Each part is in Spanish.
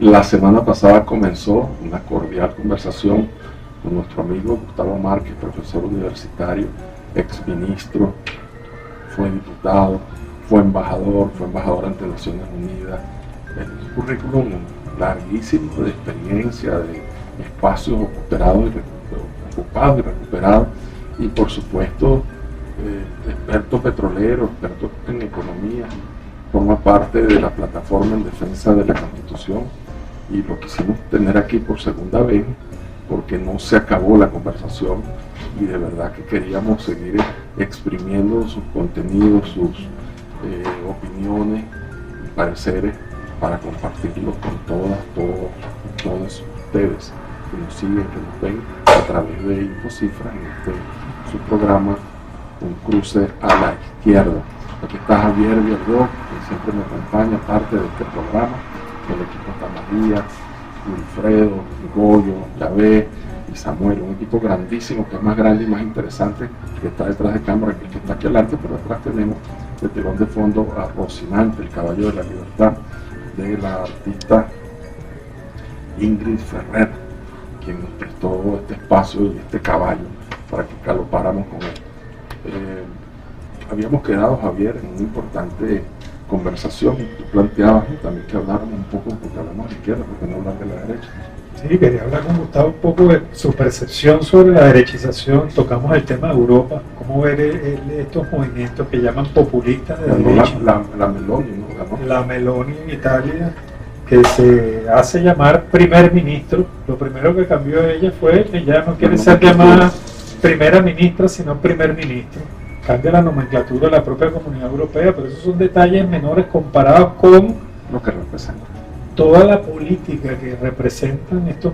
La semana pasada comenzó una cordial conversación con nuestro amigo Gustavo Márquez, profesor universitario, exministro, fue diputado, fue embajador ante Naciones Unidas. Es un currículum larguísimo de experiencia, de espacios ocupados y recuperados, y por supuesto experto petrolero, experto en economía, forma parte de la plataforma en defensa de la Constitución, y lo quisimos tener aquí por segunda vez porque no se acabó la conversación y de verdad que queríamos seguir exprimiendo sus contenidos, sus opiniones y pareceres para compartirlos con todos ustedes que nos siguen, que nos ven a través de Infocifras en su programa Un Cruce a la Izquierda. Aquí está Javier Viardó, que siempre me acompaña, parte de este programa. El equipo está María, Wilfredo, Goyo, Yahvé y Samuel, un equipo grandísimo, que es más grande y más interesante, que está detrás de cámara que el que está aquí adelante, pero detrás tenemos de telón de fondo a Rocinante, el caballo de la libertad, de la artista Ingrid Ferrer, quien nos prestó este espacio y este caballo para que galopáramos con él. Habíamos quedado, Javier, en una importante conversación. Tú planteabas también que habláramos un poco, porque hablamos de la izquierda, porque no hablar de la derecha. Sí, quería hablar con Gustavo un poco de su percepción sobre la derechización. Tocamos el tema de Europa, cómo ver estos movimientos que llaman populistas de derecha. La Meloni, ¿no? La Meloni en Italia, que se hace llamar primer ministro. Lo primero que cambió ella fue que ya no quiere ser llamada primera ministra, sino primer ministro. Cambia la nomenclatura de la propia Comunidad Europea, pero esos son detalles menores comparados con lo que representa toda la política que representan estos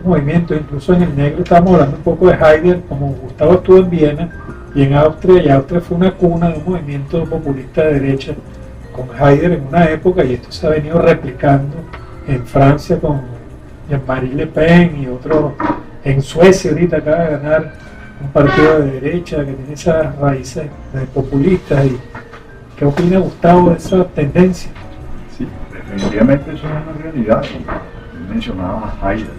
movimientos. Incluso en el negro estamos hablando un poco de Heidegger, como Gustavo estuvo en Viena y en Austria, y Austria fue una cuna de un movimiento populista de derecha con Heidegger en una época, y esto se ha venido replicando en Francia con Jean-Marie Le Pen y otros. En Suecia ahorita acaba de ganar un partido de derecha que tiene esas raíces de populistas. ¿Y qué opina Gustavo de esa tendencia? Sí, definitivamente eso es una realidad. Él mencionaba a Heidegger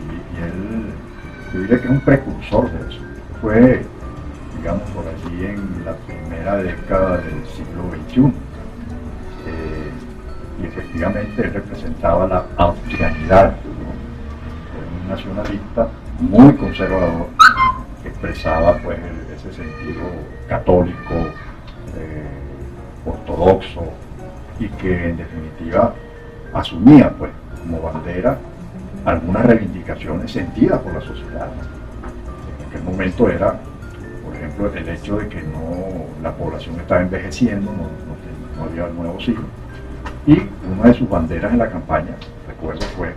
y él, yo diría que es un precursor de eso. Fue, digamos, por allí en la primera década del siglo XXI. Y efectivamente él representaba la austrianidad, ¿no? Un nacionalista muy conservador, que expresaba pues ese sentido católico, ortodoxo, y que en definitiva asumía pues como bandera algunas reivindicaciones sentidas por la sociedad. En aquel momento era, por ejemplo, el hecho de que la población estaba envejeciendo, no había nuevos hijos, y una de sus banderas en la campaña, recuerdo, fue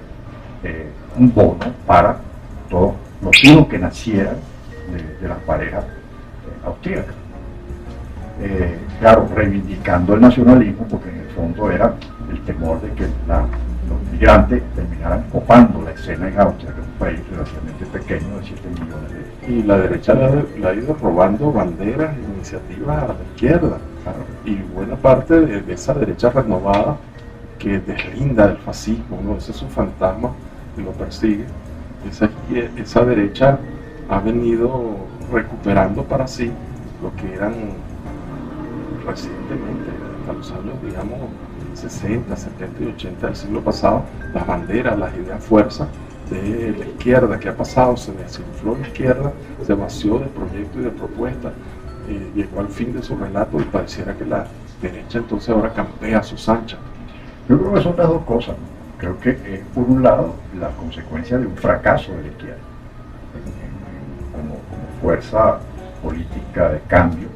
un bono para todos los hijos que nacieran de las parejas austríacas. Claro, reivindicando el nacionalismo, porque en el fondo era el temor de que los migrantes terminaran copando la escena en Austria, que es un país relativamente pequeño de 7 millones de... Y la derecha la ha ido robando banderas e iniciativas a la izquierda, claro. Y buena parte de esa derecha renovada que deslinda del fascismo, ¿no? Ese es un fantasma que lo persigue. Esa derecha ha venido recuperando para sí lo que eran recientemente, hasta los años, digamos, 60, 70 y 80 del siglo pasado, las banderas, las ideas fuerzas de la izquierda. ¿Qué ha pasado? Se desinfló la izquierda, se vació de proyectos y de propuestas, llegó al fin de su relato y pareciera que la derecha entonces ahora campea a sus anchas. Yo creo que son las dos cosas, ¿no? Creo que es, por un lado, la consecuencia de un fracaso de la izquierda como fuerza política de cambio,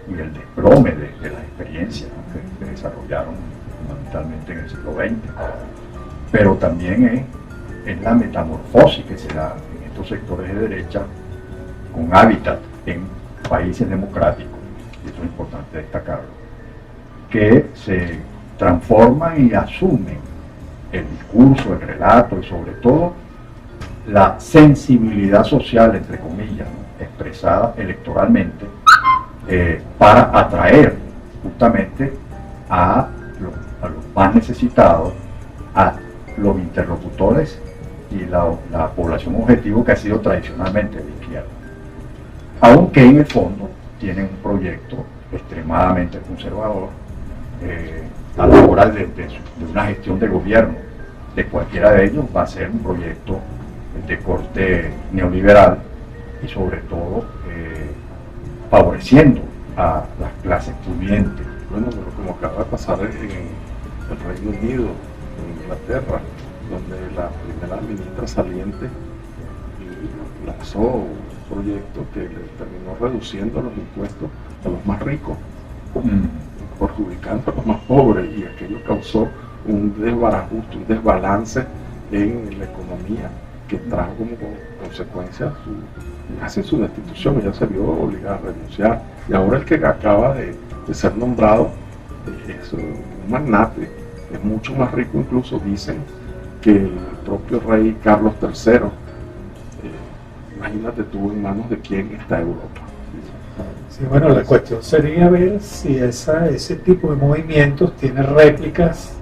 y el desplome de las experiencias, ¿no? que desarrollaron fundamentalmente en el siglo XX, pero también es la metamorfosis que se da en estos sectores de derecha con hábitat en países democráticos, y eso es importante destacarlo, que se transforman y asumen el discurso, el relato y sobre todo la sensibilidad social, entre comillas, ¿no? expresada electoralmente, para atraer justamente a los más necesitados, a los interlocutores y la población objetivo que ha sido tradicionalmente de izquierda. Aunque en el fondo tienen un proyecto extremadamente conservador a la hora de una gestión de gobierno de cualquiera de ellos va a ser un proyecto de corte neoliberal y sobre todo favoreciendo a las clases pudientes. Bueno, pero como acaba de pasar en el Reino Unido, en Inglaterra, donde la primera ministra saliente lanzó un proyecto que le terminó reduciendo los impuestos a los más ricos, perjudicando a los más pobres, y aquello causó un desbarajuste, un desbalance en la economía que trajo como consecuencia casi su destitución. Ella se vio obligada a renunciar, y ahora el que acaba de ser nombrado es un magnate, es mucho más rico, incluso dicen, que el propio rey Carlos III. Imagínate tú en manos de quién está Europa. Sí, bueno, la cuestión sería ver si ese tipo de movimientos tiene réplicas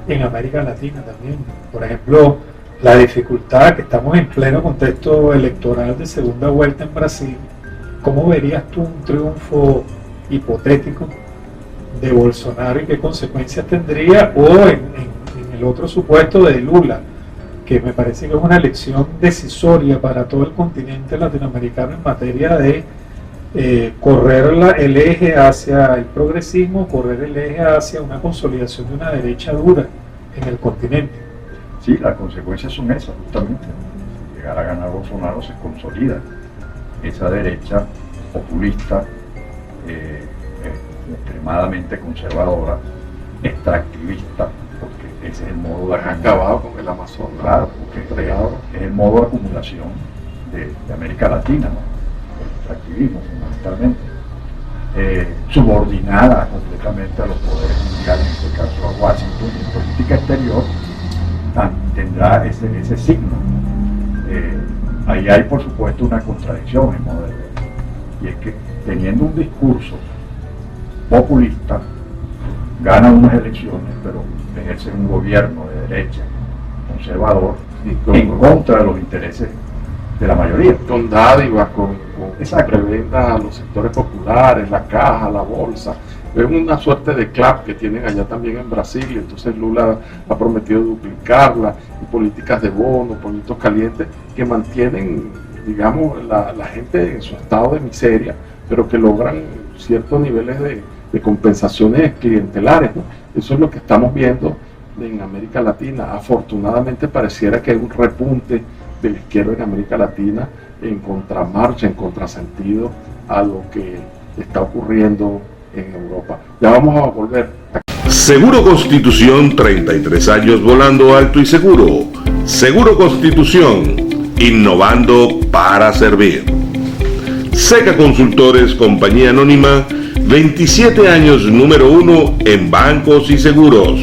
en América Latina también. Por ejemplo, la dificultad que estamos en pleno contexto electoral de segunda vuelta en Brasil. ¿Cómo verías tú un triunfo hipotético de Bolsonaro y qué consecuencias tendría? O en el otro supuesto de Lula, que me parece que es una elección decisoria para todo el continente latinoamericano en materia de correr el eje hacia el progresismo, correr el eje hacia una consolidación de una derecha dura en el continente. Sí, las consecuencias son esas, justamente. Llegar a ganar Bolsonaro se consolida esa derecha populista, extremadamente conservadora, extractivista, porque ese es el modo de acabado con el Amazonas. Claro, porque es el modo de acumulación de América Latina, ¿no? El extractivismo fundamentalmente, subordinada completamente a los poderes mundiales, en este caso a Washington. Y en política exterior tendrá ese signo. Ahí hay por supuesto una contradicción en modo de ver, y es que teniendo un discurso populista gana unas elecciones, pero ejerce un gobierno de derecha conservador en contra de los intereses de la mayoría. Con dádivas, con prebendas a los sectores populares, la caja, la bolsa. Es una suerte de CLAP que tienen allá también en Brasil, y entonces Lula ha prometido duplicarla, y políticas de bonos, pollitos calientes, que mantienen, digamos, la gente en su estado de miseria, pero que logran ciertos niveles de compensaciones clientelares, ¿no? Eso es lo que estamos viendo en América Latina. Afortunadamente pareciera que hay un repunte de la izquierda en América Latina en contramarcha, en contrasentido a lo que está ocurriendo en Europa. Ya vamos a volver. Seguro Constitución, 33 años volando alto y seguro. Seguro Constitución, innovando para servir. Seca Consultores, compañía anónima, 27 años número 1 en bancos y seguros.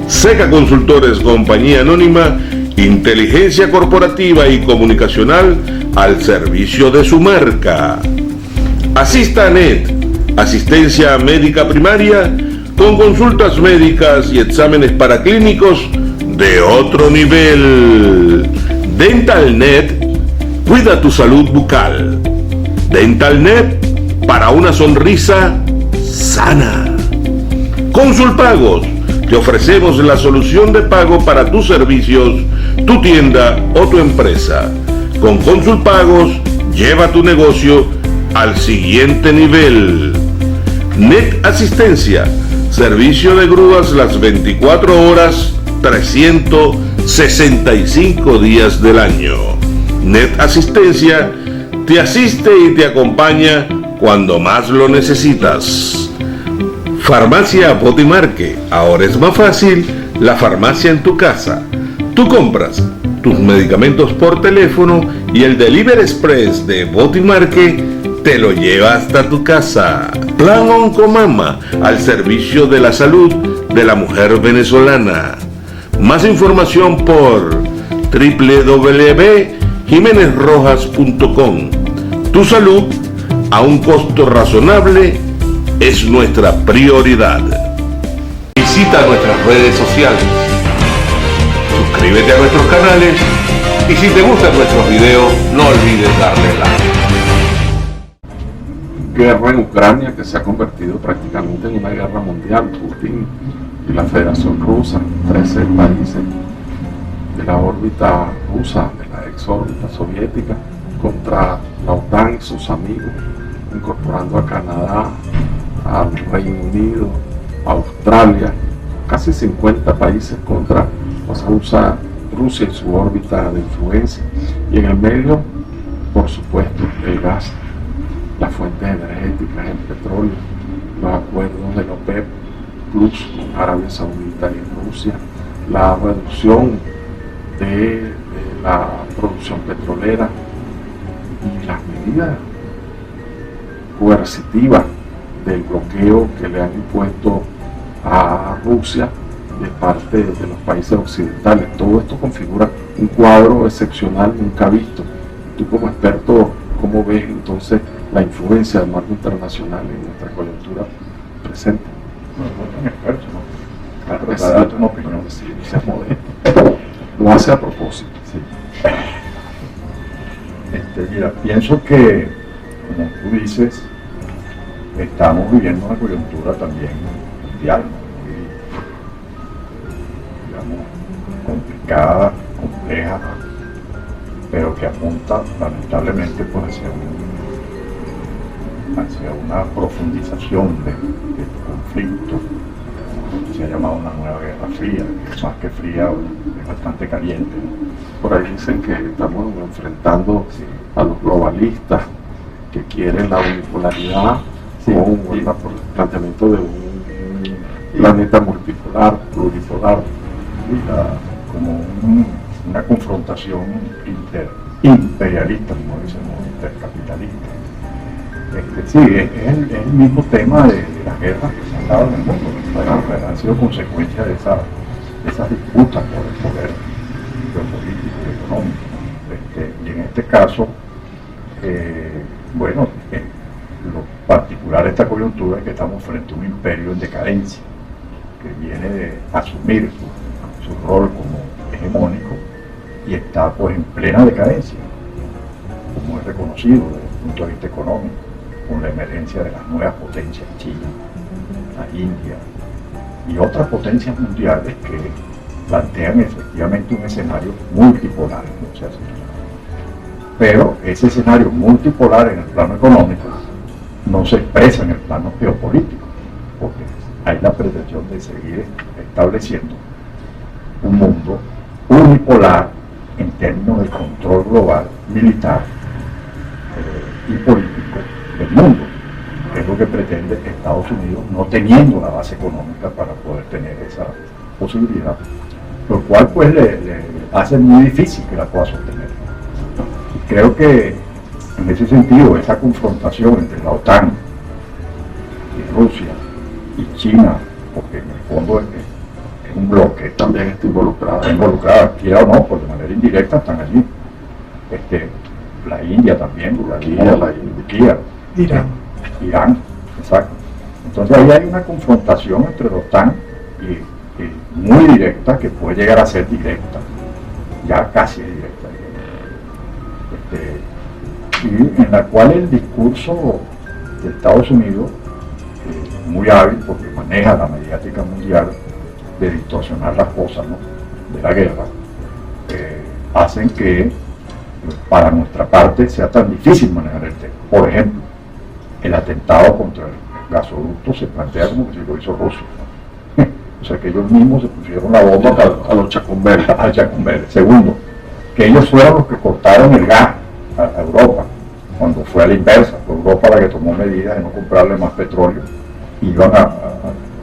Seca Consultores, compañía anónima, inteligencia corporativa y comunicacional al servicio de su marca. Asistanet, asistencia médica primaria con consultas médicas y exámenes paraclínicos de otro nivel. DentalNet, cuida tu salud bucal. DentalNet, para una sonrisa sana. Consulpagos, te ofrecemos la solución de pago para tus servicios, tu tienda o tu empresa. Con Consulpagos, lleva tu negocio al siguiente nivel. Net Asistencia, servicio de grúas las 24 horas, 365 días del año. Net Asistencia te asiste y te acompaña cuando más lo necesitas. Farmacia Botimarque, ahora es más fácil la farmacia en tu casa. Tú compras tus medicamentos por teléfono y el Delivery Express de Botimarque te lo lleva hasta tu casa. Plan Oncomama, al servicio de la salud de la mujer venezolana. Más información por www.jimenezrojas.com. Tu salud a un costo razonable es nuestra prioridad. Visita nuestras redes sociales. suscríbete a nuestros canales y si te gustan nuestros videos, no olvides darle like. Guerra en Ucrania que se ha convertido prácticamente en una guerra mundial. Putin y la Federación Rusa, 13 países de la órbita rusa, de la ex órbita soviética, contra la OTAN y sus amigos, incorporando a Canadá, al Reino Unido, a Australia, casi 50 países contra Rusia y su órbita de influencia. Y en el medio, por supuesto, el gas, las fuentes energéticas, el petróleo, los acuerdos de la OPEP Plus con Arabia Saudita y Rusia, la reducción de la producción petrolera y las medidas coercitivas del bloqueo que le han impuesto a Rusia de parte de los países occidentales. Todo esto configura un cuadro excepcional nunca visto. Tú como experto, ¿cómo ves entonces la influencia del marco internacional en nuestra coyuntura presente? No tan experto, ¿no? Claro, Para darte una opinión. sí, se modesto. Lo hace a propósito. Sí. Mira, pienso que, como tú dices, estamos viviendo una coyuntura también mundial, muy, digamos, complicada, compleja, pero que apunta lamentablemente pues, hacia una profundización del conflicto. Se ha llamado una nueva guerra fría, que más que fría, es bastante caliente, ¿no? Por ahí dicen que estamos enfrentando a los globalistas que quieren la unipolaridad con el planteamiento de un planeta multipolar, pluripolar. Como una confrontación imperialista, como decimos, intercapitalista. Sí, es el mismo tema de las guerras que se han dado en el mundo, ¿no? Han sido consecuencia de esas disputas por el poder geopolítico y económico. Y en este caso, lo particular de esta coyuntura es que estamos frente a un imperio en decadencia, que viene de asumir su rol como hegemónico y está pues en plena decadencia, como es reconocido desde el punto de vista económico, con la emergencia de las nuevas potencias, China, la India y otras potencias mundiales que plantean efectivamente un escenario multipolar, ¿no? Pero ese escenario multipolar en el plano económico no se expresa en el plano geopolítico, porque hay la pretensión de seguir estableciendo un mundo unipolar en términos de control global, militar y político del mundo, que es lo que pretende Estados Unidos, no teniendo la base económica para poder tener esa posibilidad, lo cual pues le hace muy difícil que la pueda sostener. Y creo que en ese sentido esa confrontación entre la OTAN y Rusia y China, porque en el fondo es un bloque, También está involucrada. está involucrada, quiera o no, por de manera indirecta están allí. La India también, Turquía, Irán, exacto. Entonces ahí hay una confrontación entre la OTAN y muy directa, que puede llegar a ser directa, ya casi directa, y en la cual el discurso de Estados Unidos, muy hábil porque maneja la mediática mundial, de distorsionar las cosas, ¿no?, de la guerra, hacen que para nuestra parte sea tan difícil manejar el tema. Por ejemplo, el atentado contra el gasoducto se plantea como que si lo hizo Rusia, ¿no? O sea, que ellos mismos se pusieron la bomba A los Chacumbeles. a Chacumbeles. Segundo, que ellos fueron los que cortaron el gas a Europa, cuando fue a la inversa, fue Europa la que tomó medidas de no comprarle más petróleo, y iban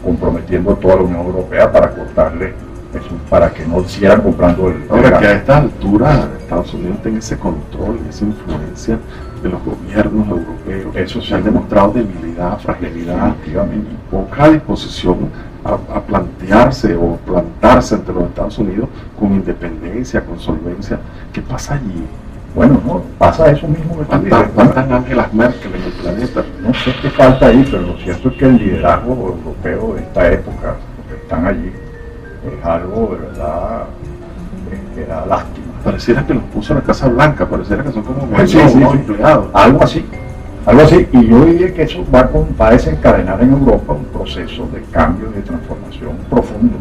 comprometiendo a toda la Unión Europea para cortarle eso, para que no siguieran comprando el Ahora gas. que a esta altura Estados Unidos tiene ese control, esa influencia de los gobiernos europeos, Eso se sí. han demostrado debilidad, fragilidad Definitivamente. y poca disposición a plantearse o plantarse ante los Estados Unidos con independencia, con solvencia. ¿Qué pasa allí? Bueno, no, pasa eso mismo que tú dices, ¿no? ¿Cuántas Angelas Merkel en el planeta? No sé qué falta ahí, pero lo cierto es que el liderazgo europeo de esta época, los que están allí, es algo de verdad era lástima. Pareciera que los puso en la Casa Blanca, pareciera que son como Sí, empleados. Algo así, y yo diría que eso va a desencadenar en Europa un proceso de cambio y de transformación profundo.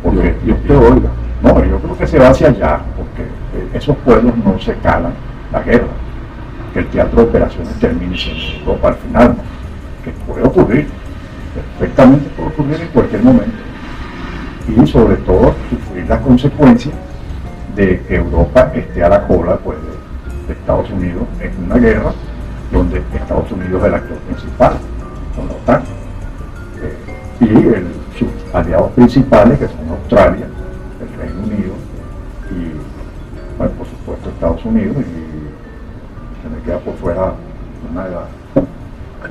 Porque Dios te oiga. no, yo creo que se va hacia allá, porque esos pueblos no se calan la guerra, que el teatro de operaciones termine en Europa al final, ¿no? Que puede ocurrir, perfectamente puede ocurrir en cualquier momento, y sobre todo sufrir las consecuencias de que Europa esté a la cola pues, de Estados Unidos en una guerra donde Estados Unidos es el actor principal, con la OTAN, y sus aliados principales, que son Australia, el Reino Unido y, bueno, por supuesto, Estados Unidos, y se me queda por fuera una de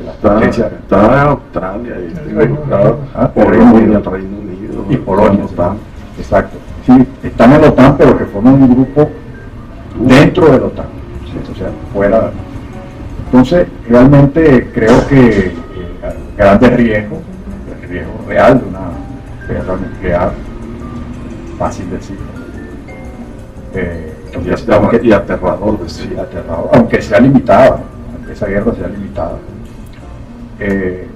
las potencias. Está Australia y está involucrado Polonia, el Reino Unido y Polonia, la OTAN. Exacto. Sí, están en la OTAN, pero que forman un grupo dentro de la OTAN, ¿sí? O sea, fuera. Entonces, realmente creo que grandes riesgos, el riesgo real de una guerra nuclear, fácil decirlo. Y aterrador decir. Sí, aterrador, aunque sea limitada, aunque esa guerra sea limitada.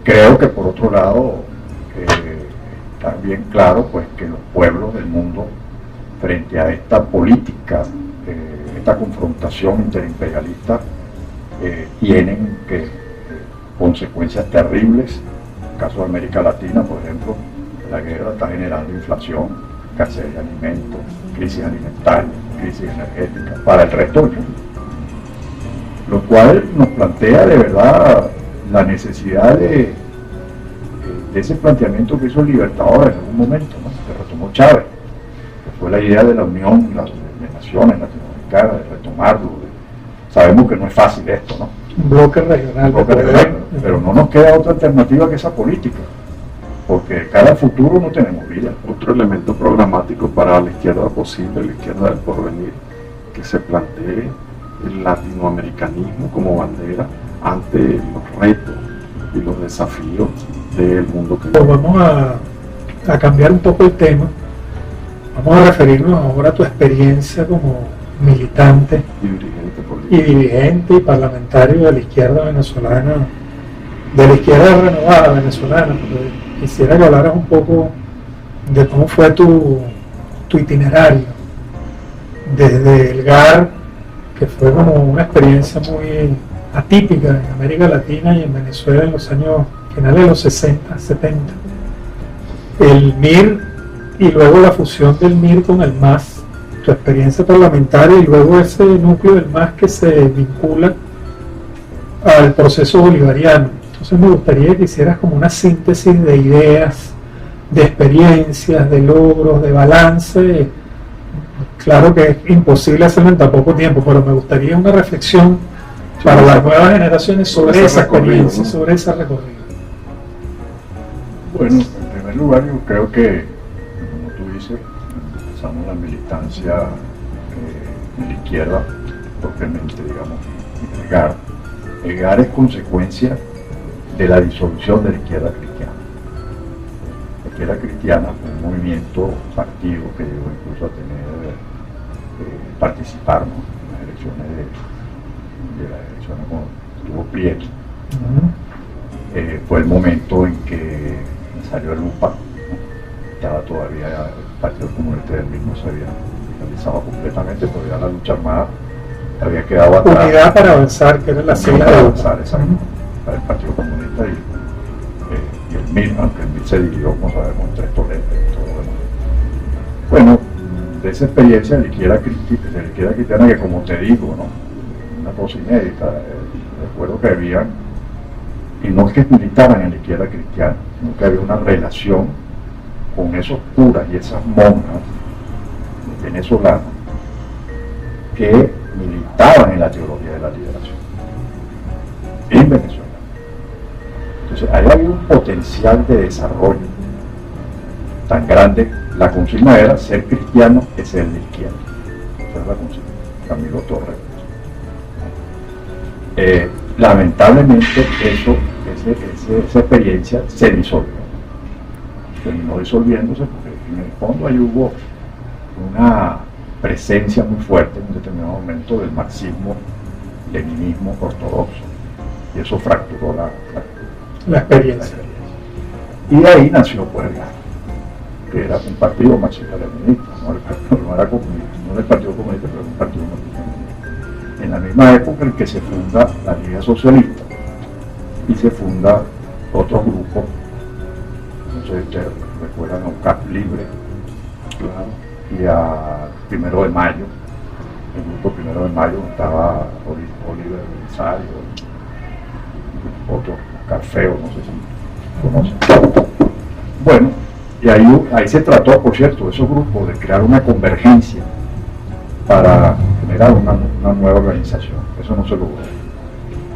Creo que por otro lado está bien claro pues que los pueblos del mundo frente a esta política, esta confrontación interimperialista, tienen consecuencias terribles. En el caso de América Latina, por ejemplo, la guerra está generando inflación, escasez de alimentos, crisis alimentaria, crisis energética para el resto del mundo, lo cual nos plantea de verdad la necesidad de ese planteamiento que hizo el Libertador en algún momento, ¿no? Que retomó Chávez, que fue la idea de la unión de naciones latinoamericanas, de retomarlo. Sabemos que no es fácil esto, ¿no? Un bloque regional. Pero no nos queda otra alternativa que esa política, porque cada futuro no tenemos vida. Otro elemento programático para la izquierda posible, la izquierda del porvenir, que se plantee el latinoamericanismo como bandera ante los retos y los desafíos del mundo que Pues vamos a cambiar un poco el tema. Vamos a referirnos ahora a tu experiencia como militante y dirigente político. y dirigente y parlamentario de la izquierda venezolana, de la izquierda renovada venezolana. Porque quisiera que hablaras un poco de cómo fue tu itinerario desde el GAR, que fue como una experiencia muy atípica en América Latina y en Venezuela en los años finales de los 60, 70. El MIR y luego la fusión del MIR con el MAS, tu experiencia parlamentaria y luego ese núcleo del MAS que se vincula al proceso bolivariano. Entonces me gustaría que hicieras como una síntesis de ideas, de experiencias, de logros, de balance. Claro que es imposible hacerlo en tan poco tiempo, pero me gustaría una reflexión para las nuevas generaciones sobre esa experiencia, ¿no? Sobre ese recorrido. Bueno, en primer lugar yo creo que, como tú dices, empezamos la militancia en la izquierda, propiamente, digamos, en el GAR. El GAR es consecuencia de la disolución de la izquierda cristiana. La izquierda cristiana fue un movimiento, partido que llegó incluso a tener, participar, ¿no? En las elecciones cuando estuvo Prieto. Fue el momento en que salió el UPA, ¿no? Estaba todavía el Partido Comunista del mismo, se había finalizado completamente, todavía la lucha armada había quedado atrás. Unidad para avanzar, que era la sigla de avanzar, exacto, para el Partido Comunista y el MIR, aunque el MIR se dividió, como sabemos, entre Toledo y todo lo demás. Bueno, de esa experiencia de la izquierda cristiana, que como te digo, ¿no? Una cosa inédita, recuerdo que había, y no es que militaban en la izquierda cristiana, sino que había una relación con esos curas y esas monjas venezolanas que militaban en la teología de la liberación en Venezuela. Entonces ahí había un potencial de desarrollo tan grande. La consigna era: ser cristiano es ser de izquierda. Esa es la consigna, Camilo Torres. Lamentablemente esa experiencia se disolvió. Terminó disolviéndose porque en el fondo ahí hubo una presencia muy fuerte en un determinado momento del marxismo-leninismo ortodoxo, y eso fracturó la experiencia. Y de ahí nació Puebla, que era un partido marxista-leninista, no era comunista, no era el Partido Comunista, pero era un partido marxista-leninista. En la misma época en que se funda la Liga Socialista y se funda otro grupo, no sé si ustedes recuerdan, a UCAP Libre, Claro. y a 1 de Mayo, el grupo 1 de Mayo, estaba Oliver González, otro Carfeo, no sé si conocen. Bueno, y ahí se trató, por cierto, de esos grupos, de crear una convergencia para generar una nueva organización. Eso no se logró.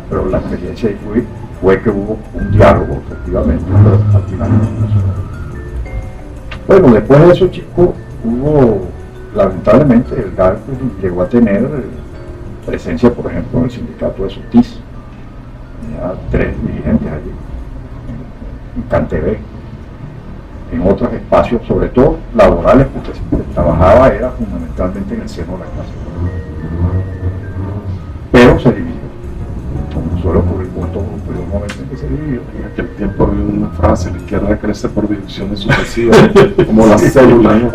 Pero la experiencia ahí fue que hubo un diálogo, efectivamente, pero al final no se logró. Bueno, después de eso, chicos, lamentablemente, el GAL llegó a tener presencia, por ejemplo, en el sindicato de Sotis. Tenía 3 dirigentes allí, en CanTV, en otros espacios, sobre todo laborales, porque se trabajaba era fundamentalmente en el seno de la clase obrera. Pero se dividió, como suele ocurrir con todo grupo, y un momento en que se dividió. En aquel tiempo había una frase: la izquierda crece por divisiones sucesivas, como la célula, ¿no?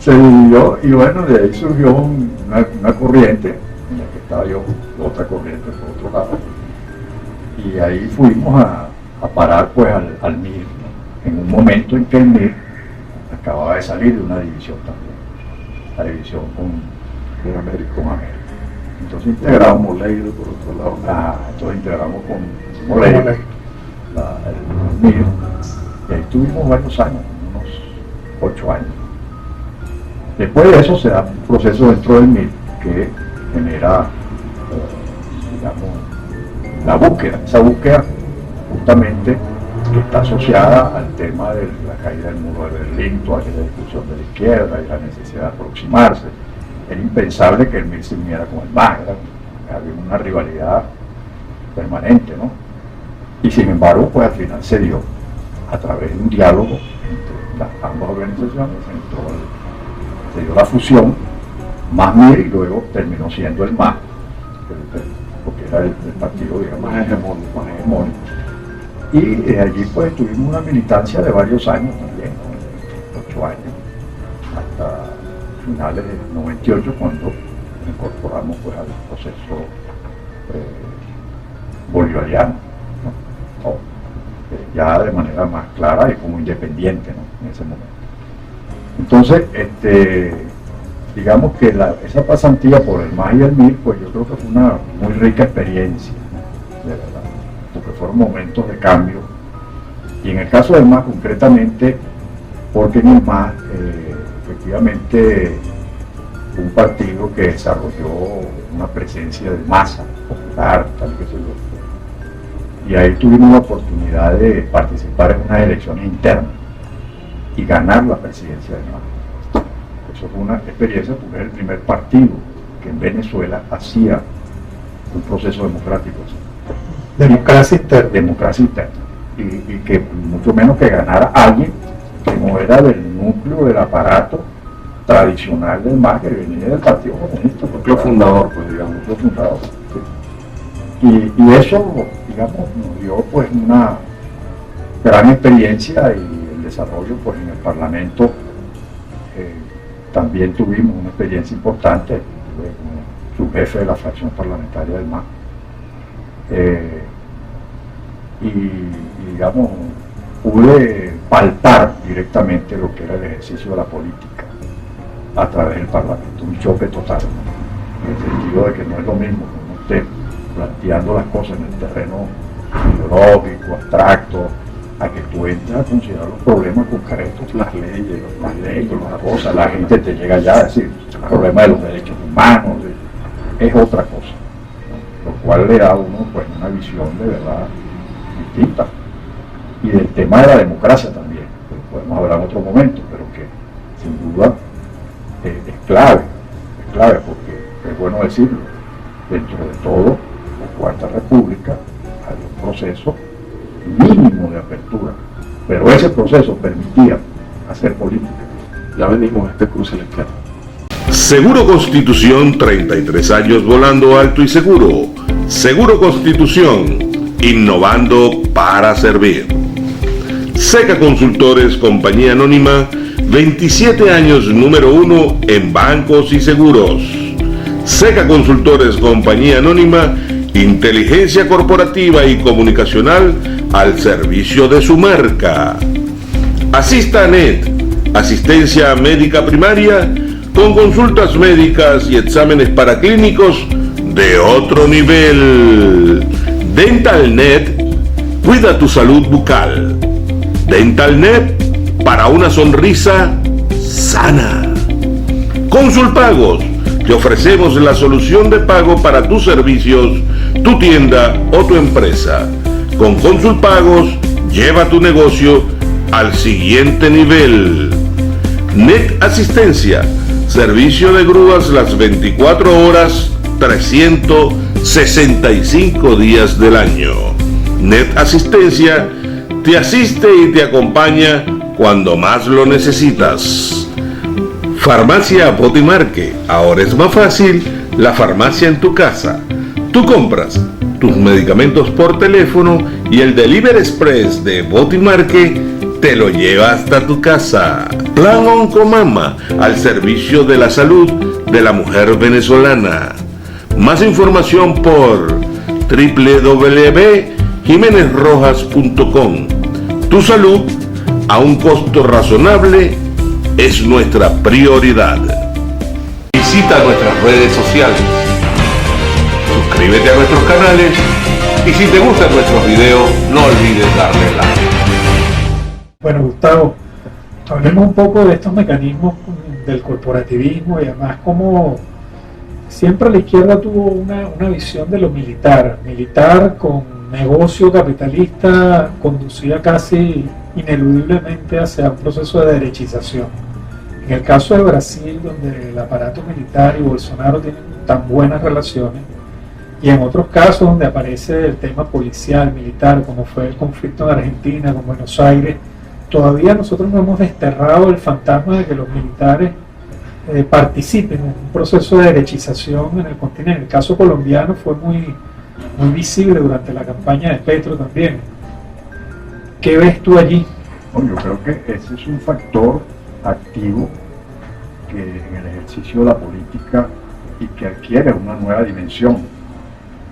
Se dividió, y bueno, de ahí surgió una corriente, en la que estaba yo, otra corriente por otro lado, y ahí fuimos a parar pues al MIR, ¿no? En un momento en que el MIR acababa de salir de una división también, la división con América. Entonces integramos Moleiro por otro lado. Entonces integramos con Moleiro, el MIR, y ahí tuvimos varios años, unos 8 años. Después de eso se da un proceso dentro del MIR que genera, digamos, la búsqueda. Esa búsqueda justamente que está asociada al tema de la caída del muro de Berlín, toda aquella discusión de la izquierda y la necesidad de aproximarse. Era impensable que el MIR se uniera con el MAS, había una rivalidad permanente, ¿no? Y sin embargo, pues al final se dio, a través de un diálogo entre ambas organizaciones, se dio la fusión, MAS MIR, y luego terminó siendo el MAS, porque era el partido, digamos, Más hegemónico. Y allí pues tuvimos una militancia de varios años también, ¿no? 8 años, hasta finales del 98, cuando incorporamos pues al proceso bolivariano, ¿no? Ya de manera más clara y como independiente, ¿no? En ese momento. Entonces, digamos que esa pasantía por el MAS y el MIR, pues yo creo que fue una muy rica experiencia, de verdad, porque fueron momentos de cambio. Y en el caso del MAS concretamente, porque en el MAS efectivamente fue un partido que desarrolló una presencia de masa popular, tal que se lo. Y ahí tuvimos la oportunidad de participar en unas elecciones internas y ganar la presidencia del MAS. Eso fue una experiencia porque era el primer partido que en Venezuela hacía un proceso democrático. Democracia interna. Democracia interna. Y que mucho menos que ganara alguien que no era del núcleo del aparato tradicional del MAS, que venía del Partido Comunista. El núcleo fundador, pues digamos. Núcleo fundador, sí. Y eso, digamos, nos dio pues una gran experiencia, y el desarrollo pues en el Parlamento también tuvimos una experiencia importante, como subjefe de la fracción parlamentaria del MAS. Y digamos, pude palpar directamente lo que era el ejercicio de la política a través del Parlamento, un choque total, ¿no? En el sentido de que no es lo mismo que uno esté planteando las cosas en el terreno ideológico, abstracto, a que tú entres a considerar los problemas concretos, las leyes, las cosas, la gente te llega ya a decir, el problema de los derechos humanos es otra cosa, ¿no? Lo cual le da a uno pues una visión de verdad distinta. Y del tema de la democracia también, que podemos hablar en otro momento, pero que sin duda es clave porque es bueno decirlo, dentro de todo, la Cuarta República había un proceso mínimo de apertura, pero ese proceso permitía hacer política, Ya venimos a este cruce a la izquierda. Seguro Constitución, 33 años volando alto y seguro. Seguro Constitución, innovando para servir. Seca Consultores, compañía anónima, 27 años número 1 en bancos y seguros. Seca Consultores, compañía anónima, inteligencia corporativa y comunicacional al servicio de su marca. Asistanet, asistencia médica primaria con consultas médicas y exámenes paraclínicos de otro nivel. DentalNet, cuida tu salud bucal. DentalNet, para una sonrisa sana. Consulpagos, te ofrecemos la solución de pago para tus servicios, tu tienda o tu empresa. Con Consulpagos, lleva tu negocio al siguiente nivel. Net Asistencia, servicio de grúas las 24 horas, 365 días del año. Net Asistencia te asiste y te acompaña cuando más lo necesitas. Farmacia Botimarque, ahora es más fácil, la farmacia en tu casa. Tú compras tus medicamentos por teléfono y el Delivery Express de Botimarque te lo lleva hasta tu casa. Plan Oncomama, al servicio de la salud de la mujer venezolana. Más información por www.jimenezrojas.com. Tu salud a un costo razonable es nuestra prioridad. Visita nuestras redes sociales. Suscríbete a nuestros canales y si te gustan nuestros videos, no olvides darle like. Bueno, Gustavo, hablemos un poco de estos mecanismos del corporativismo y además cómo siempre la izquierda tuvo una visión de lo militar con negocio capitalista conducida casi ineludiblemente hacia un proceso de derechización. En el caso de Brasil, donde el aparato militar y Bolsonaro tienen tan buenas relaciones, y en otros casos donde aparece el tema policial, militar, como fue el conflicto en Argentina, con Buenos Aires, todavía nosotros no hemos desterrado el fantasma de que los militares participen en un proceso de derechización en el continente. El caso colombiano fue muy visible durante la campaña de Petro también. ¿Qué ves tú allí? Bueno, yo creo que ese es un factor activo que en el ejercicio de la política y que adquiere una nueva dimensión.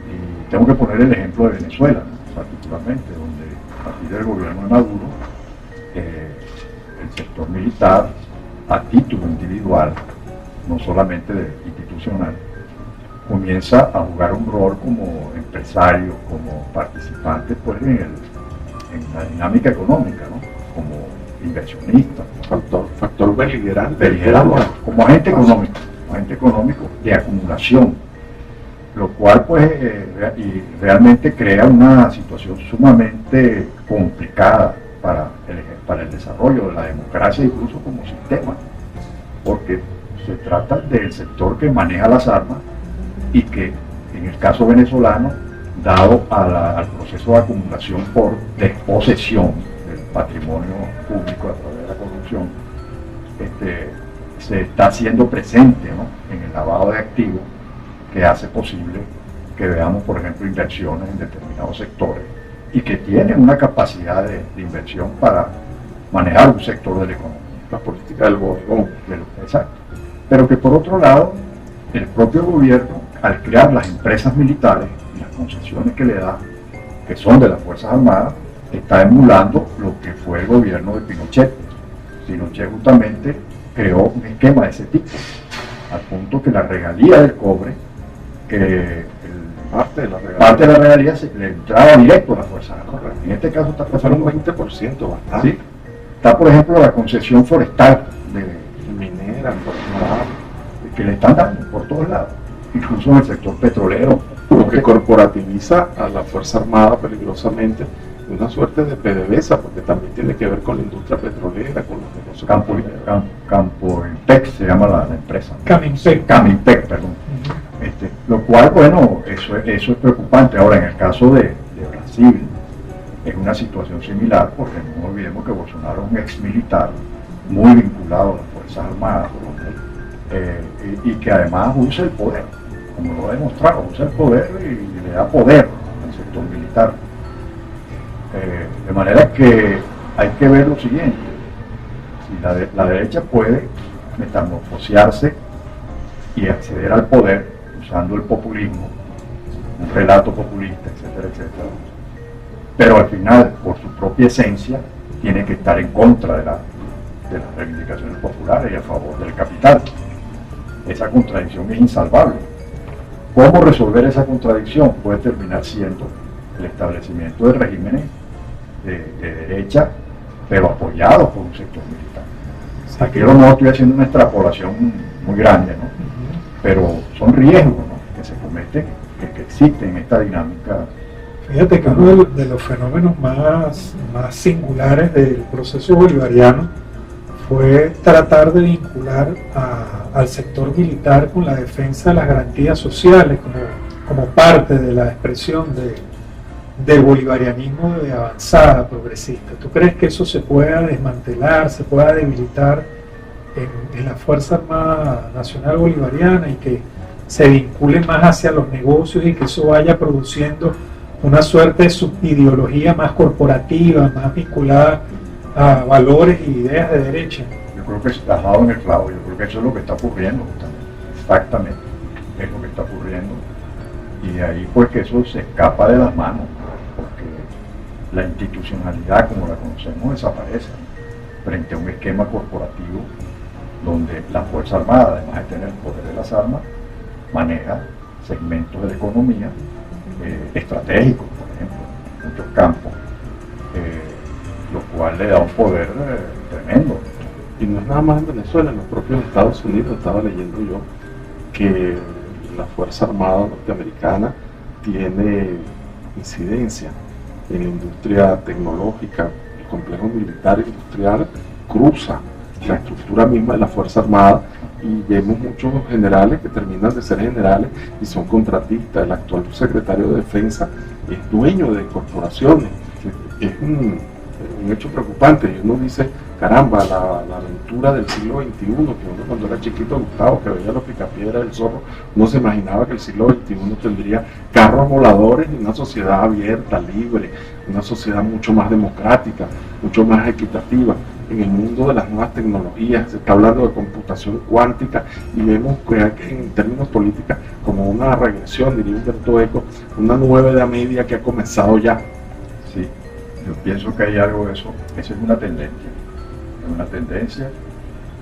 Y tengo que poner el ejemplo de Venezuela, particularmente, donde a partir del gobierno de Maduro, el sector militar, a título individual, no solamente institucional, comienza a jugar un rol como empresario, como participante pues, en la dinámica económica, ¿no? Como inversionista, factor beligerante, como agente económico de acumulación, lo cual pues realmente crea una situación sumamente complicada para el desarrollo de la democracia, incluso como sistema, porque se trata del sector que maneja las armas y que en el caso venezolano, dado al proceso de acumulación por desposesión del patrimonio público a través de la corrupción, se está haciendo presente, ¿no?, en el lavado de activos, que hace posible que veamos, por ejemplo, inversiones en determinados sectores y que tienen una capacidad de inversión para manejar un sector de la economía. La política del bodegón. Exacto. Pero que por otro lado, el propio gobierno, al crear las empresas militares y las concesiones que le da, que son de las Fuerzas Armadas, está emulando lo que fue el gobierno de Pinochet. Pinochet justamente creó un esquema de ese tipo, al punto que la regalía del cobre, parte de la regalía le entraba directo a las Fuerzas Armadas. En este caso está pasando un 20%, bastante. ¿Sí? Está, por ejemplo, la concesión forestal de minera, que le están dando por todos lados, incluso en el sector petrolero. Lo que corporativiza a la Fuerza Armada peligrosamente, una suerte de PDVSA, porque también tiene que ver con la industria petrolera, con los negocios. Campo Impec se llama la empresa. Camimpec, perdón. Lo cual, bueno, eso es preocupante. Ahora, en el caso de Brasil, es una situación similar, porque no olvidemos que Bolsonaro es un ex militar muy vinculado a las Fuerzas Fuerzas Armadas, y que además usa el poder, como lo ha demostrado, usa el poder y le da poder al sector militar. De manera que hay que ver lo siguiente: si la derecha puede metamorfosearse y acceder al poder usando el populismo, un relato populista, etcétera, etcétera, pero al final, por su propia esencia, tiene que estar en contra de las reivindicaciones populares y a favor del capital. Esa contradicción es insalvable. ¿Cómo resolver esa contradicción? Puede terminar siendo el establecimiento de regímenes de derecha, pero apoyados por un sector militar. Aquí no estoy haciendo una extrapolación muy grande, ¿no? Pero son riesgos, ¿no?, que se cometen, que existen en esta dinámica. Fíjate que uno de los fenómenos más singulares del proceso bolivariano fue tratar de vincular al sector militar con la defensa de las garantías sociales como parte de la expresión del bolivarianismo de avanzada progresista. ¿Tú crees que eso se pueda desmantelar, se pueda debilitar en la Fuerza Armada Nacional Bolivariana y que se vincule más hacia los negocios y que eso vaya produciendo una suerte de subideología más corporativa, más vinculada a valores y ideas de derecha? Yo creo que has dado en el clavo. Yo creo que eso es lo que está ocurriendo justamente. Exactamente, es lo que está ocurriendo, y ahí pues que eso se escapa de las manos, porque la institucionalidad como la conocemos desaparece frente a un esquema corporativo donde la Fuerza Armada, además de tener el poder de las armas, maneja segmentos de la economía estratégicos, por ejemplo, en muchos campos, lo cual le da un poder tremendo. Y no es nada más en Venezuela, en los propios Estados Unidos estaba leyendo yo que la Fuerza Armada norteamericana tiene incidencia en la industria tecnológica. El complejo militar industrial cruza la estructura misma de la Fuerza Armada, y vemos muchos generales que terminan de ser generales y son contratistas. El actual secretario de Defensa es dueño de corporaciones. Es un hecho preocupante, y uno dice, caramba, la aventura del siglo XXI, que uno cuando era chiquito, Gustavo, que veía los Picapiedra del Zorro, no se imaginaba que el siglo XXI tendría carros voladores y una sociedad abierta, libre, una sociedad mucho más democrática, mucho más equitativa. En el mundo de las nuevas tecnologías se está hablando de computación cuántica, y vemos que en términos políticos como una regresión, diría Humberto Eco, una nueva edad media que ha comenzado ya. Sí, yo pienso que hay algo de eso. Esa es una tendencia,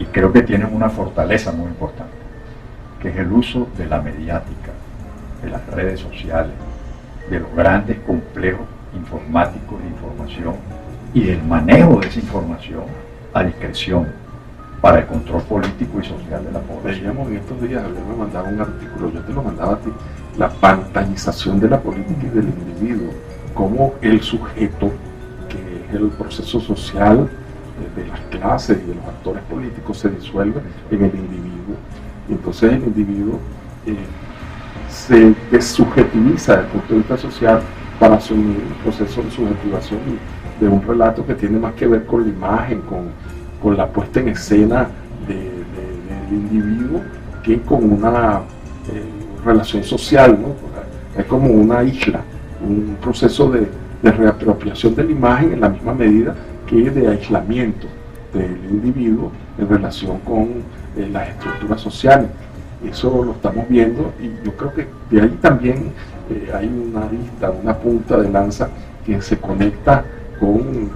y creo que tienen una fortaleza muy importante, que es el uso de la mediática, de las redes sociales, de los grandes complejos informáticos de información y del manejo de esa información a discreción para el control político y social de la población. Veíamos en estos días, Javier me mandaba un artículo, yo te lo mandaba a ti, la pantallización de la política y del individuo, cómo el sujeto, que es el proceso social de las clases y de los actores políticos, se disuelve en el individuo, y entonces el individuo se desubjetiviza desde el punto de vista social para asumir un proceso de subjetivación de un relato que tiene más que ver con la imagen, con la puesta en escena del individuo, que con una relación social, ¿no? Es como una isla, un proceso de reapropiación de la imagen en la misma medida que de aislamiento del individuo en relación con las estructuras sociales. Eso lo estamos viendo, y yo creo que de ahí también hay una arista, una punta de lanza que se conecta con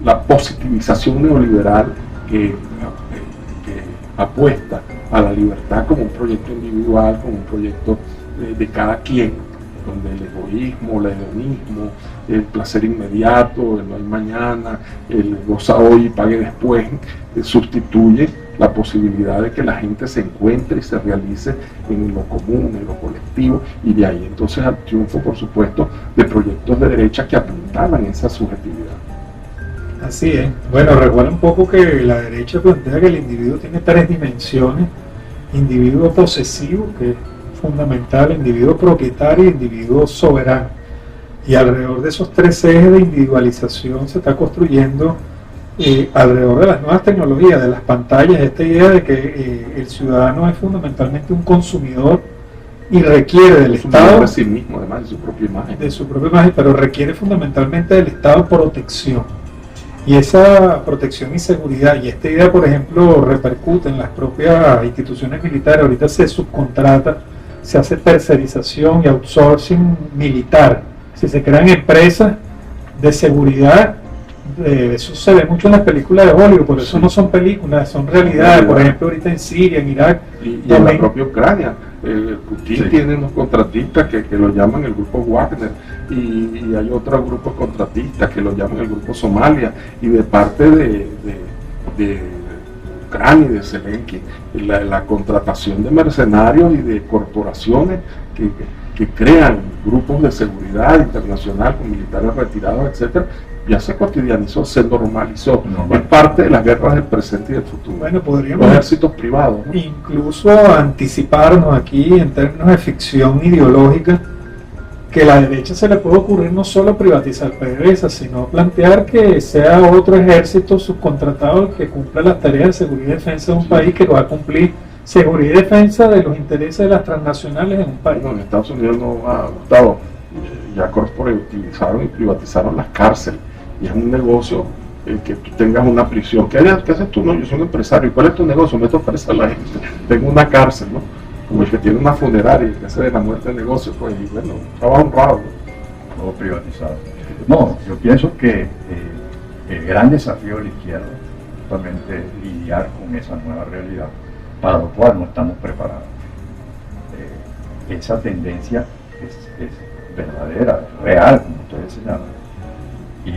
la positivización neoliberal que apuesta a la libertad como un proyecto individual, como un proyecto de cada quien, donde el egoísmo, el hedonismo, el placer inmediato, el no hay mañana, el goza hoy y pague después, sustituye la posibilidad de que la gente se encuentre y se realice en lo común, en lo colectivo, y de ahí entonces al triunfo, por supuesto, de proyectos de derecha que apuntalan esa subjetividad. Así es. Bueno, recuerda un poco que la derecha plantea que el individuo tiene tres dimensiones: individuo posesivo, que es fundamental, individuo propietario y individuo soberano. Y alrededor de esos tres ejes de individualización se está construyendo alrededor de las nuevas tecnologías, de las pantallas, esta idea de que el ciudadano es fundamentalmente un consumidor y requiere del Estado, de sí mismo, además de su propia imagen, pero requiere fundamentalmente del Estado protección. Y esa protección y seguridad, y esta idea, por ejemplo, repercute en las propias instituciones militares. Ahorita se subcontrata, se hace tercerización y outsourcing militar. Si se crean empresas de seguridad, eso se ve mucho en las películas de Hollywood, por eso no son películas, son realidades. Por ejemplo, ahorita en Siria, en Irak. Y en la propia Ucrania. Putin tiene unos contratistas que lo llaman el grupo Wagner, y hay otros grupos contratistas que lo llaman el grupo Somalia, y de parte de Ucrania y de Zelensky, la contratación de mercenarios y de corporaciones que crean grupos de seguridad internacional con militares retirados, etcétera, ya se cotidianizó, se normalizó. Es parte de las guerras del presente y del futuro. Bueno, podríamos los ejércitos privados, ¿no? Incluso anticiparnos aquí en términos de ficción ideológica, que a la derecha se le puede ocurrir no solo privatizar PDVSA, sino plantear que sea otro ejército subcontratado el que cumpla las tareas de seguridad y defensa de un país, que va a cumplir seguridad y defensa de los intereses de las transnacionales en un país. Bueno, en Estados Unidos no ha gustado, ya corporativizaron y privatizaron las cárceles, y es un negocio que tú tengas una prisión. ¿Qué haces tú? No, yo soy un empresario. ¿Y cuál es tu negocio? Meto presa a la gente. Tengo una cárcel, ¿no? Como el que tiene una funeraria y que hace de la muerte de negocio, pues, y bueno, trabajo honrado, ¿no? Todo privatizado. No, yo pienso que el gran desafío de la izquierda es justamente lidiar con esa nueva realidad, para lo cual no estamos preparados. Esa tendencia es verdadera, es real, como ustedes señalan. Y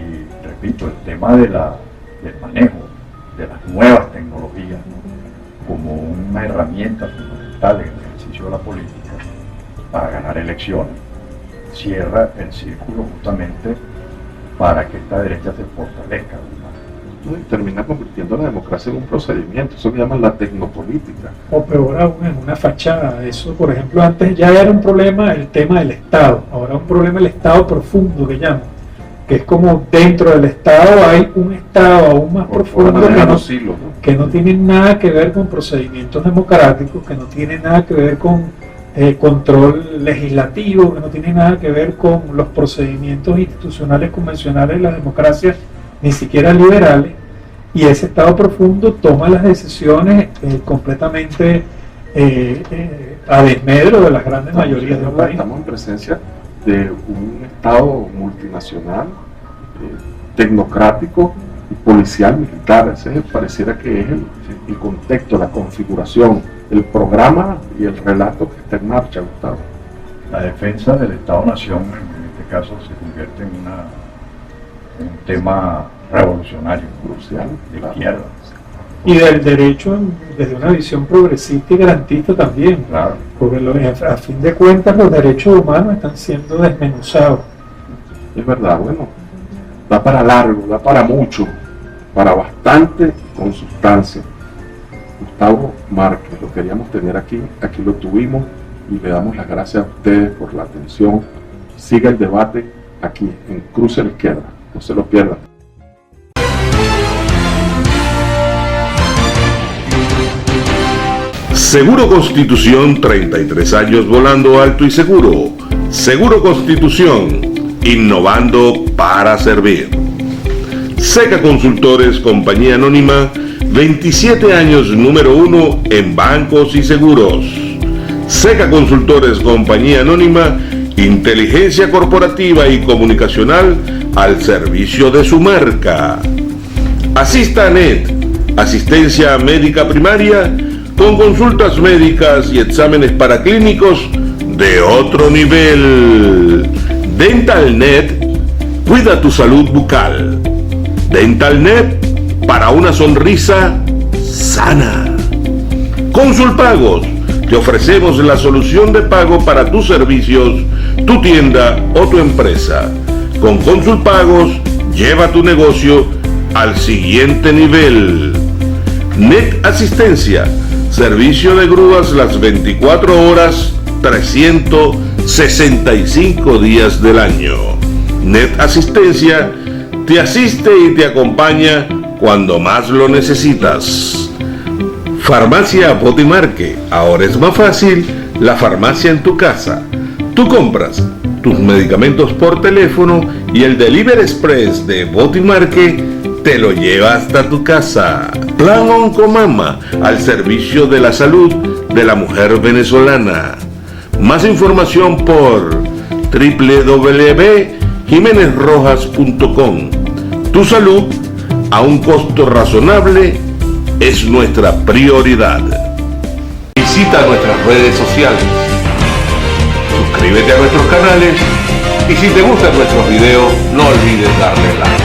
repito, el tema del manejo de las nuevas tecnologías, ¿no?, como una herramienta fundamental en el ejercicio de la política para ganar elecciones, cierra el círculo justamente para que esta derecha se fortalezca. Y termina convirtiendo la democracia en un procedimiento, eso que llaman la tecnopolítica. O peor aún, en una fachada. Eso, por ejemplo, antes ya era un problema el tema del Estado, ahora es un problema el Estado profundo, que llaman, que es como dentro del Estado hay un Estado aún más profundo que no tiene nada que ver con procedimientos democráticos, que no tiene nada que ver con control legislativo, que no tiene nada que ver con los procedimientos institucionales convencionales de las democracias, ni siquiera liberales, y ese Estado profundo toma las decisiones completamente a desmedro de las grandes mayorías del país. Estamos en presencia de un Estado multinacional, tecnocrático y policial militar. Ese pareciera que es el contexto, la configuración, el programa y el relato que está en marcha, Gustavo. La defensa del Estado-Nación, en este caso, se convierte en un tema revolucionario, crucial, de la izquierda. Y del derecho desde una visión progresista y garantista también, claro, porque a fin de cuentas los derechos humanos están siendo desmenuzados. Es verdad, bueno, da para largo, da para mucho, para bastante con sustancia. Gustavo Márquez, lo queríamos tener aquí lo tuvimos, y le damos las gracias a ustedes por la atención. Siga el debate aquí en Cruce a la Izquierda, no se lo pierdan. Seguro Constitución, 33 años volando alto y seguro. Seguro Constitución, innovando para servir. Seca Consultores, compañía anónima, 27 años número 1 en bancos y seguros. Seca Consultores, compañía anónima, inteligencia corporativa y comunicacional al servicio de su marca. Asistanet, asistencia médica primaria, con consultas médicas y exámenes paraclínicos de otro nivel. DentalNet, cuida tu salud bucal. DentalNet, para una sonrisa sana. Consulpagos, te ofrecemos la solución de pago para tus servicios, tu tienda o tu empresa. Con Consulpagos, lleva tu negocio al siguiente nivel. Net Asistencia, servicio de grúas las 24 horas, 365 días del año. Net Asistencia te asiste y te acompaña cuando más lo necesitas. Farmacia Botimarque, ahora es más fácil la farmacia en tu casa. Tú compras tus medicamentos por teléfono y el Delivery Express de Botimarque te lo lleva hasta tu casa. Plan Oncomama, al servicio de la salud de la mujer venezolana. Más información por www.jimenezrojas.com. Tu salud a un costo razonable es nuestra prioridad. Visita nuestras redes sociales. Suscríbete a nuestros canales y si te gustan nuestros videos, no olvides darle like.